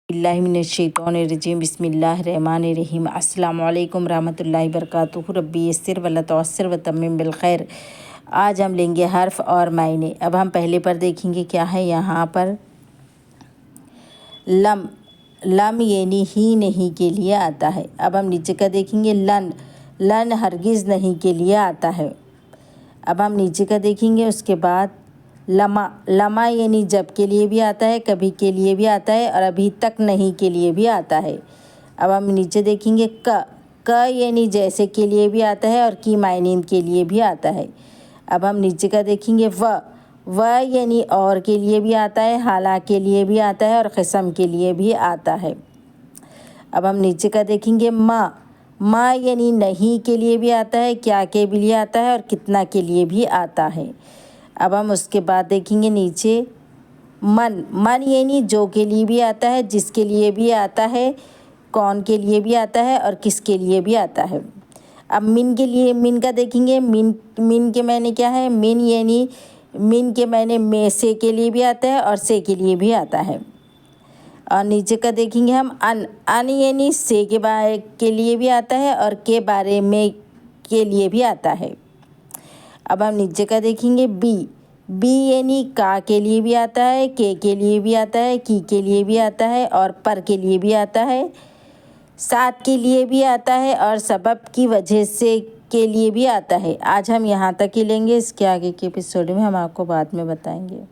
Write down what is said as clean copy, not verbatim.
اللہ من الشیطان الرجیم بسم اللہ الرحمن الرحیم السلام علیکم رحمۃ اللہ وبرکاتہ ربی یسر ولا تعسر وتمم بالخیر۔ آج ہم لیں گے حرف اور معنی۔ اب ہم پہلے پر دیکھیں گے کیا ہے یہاں پر لم یعنی ہی نہیں کے لیے آتا ہے۔ اب ہم نیچے کا دیکھیں گے لن ہرگز نہیں کے لیے آتا ہے۔ اب ہم نیچے کا دیکھیں گے، اس کے بعد لما یعنی جب کے لیے بھی آتا ہے، کبھی کے لیے بھی آتا ہے، اور ابھی تک نہیں کے لیے بھی آتا ہے۔ اب ہم نیچے دیکھیں گے یعنی جیسے کے لیے بھی آتا ہے اور کی معنی کے لیے بھی آتا ہے۔ اب ہم نیچے کا دیکھیں گے یعنی اور کے لیے بھی آتا ہے، حالہ کے لیے بھی آتا ہے اور قسم کے لیے بھی آتا ہے۔ اب ہم نیچے کا دیکھیں گے ما یعنی نہیں کے لیے بھی آتا ہے، کیا کے لیے آتا ہے اور کتنا کے لیے بھی آتا ہے۔ اب ہم اس کے بعد دیکھیں گے نیچے من یعنی جو کے لیے بھی آتا ہے، جس کے لیے بھی آتا ہے، کون کے لیے بھی آتا ہے اور کس کے لیے بھی آتا ہے۔ اب من کا دیکھیں گے، من کے معنی کیا ہے؟ من کے معنی میں سے کے لیے بھی آتا ہے اور سے کے لیے بھی آتا ہے۔ اور نیچے کا دیکھیں گے ہم ان یعنی سے کے لیے بھی آتا ہے اور کے بارے میں کے لیے بھی آتا ہے۔ اب ہم نیچے کا دیکھیں گے بی یعنی کا کے لیے بھی آتا ہے، کے لیے بھی آتا ہے، کی کے لیے بھی آتا ہے اور پر کے لیے بھی آتا ہے، ساتھ کے لیے بھی آتا ہے اور سبب کی وجہ سے کے لیے بھی آتا ہے۔ آج ہم یہاں تک ہی لیں گے، اس کے آگے کے ایپیسوڈ میں ہم آپ کو بعد میں بتائیں گے۔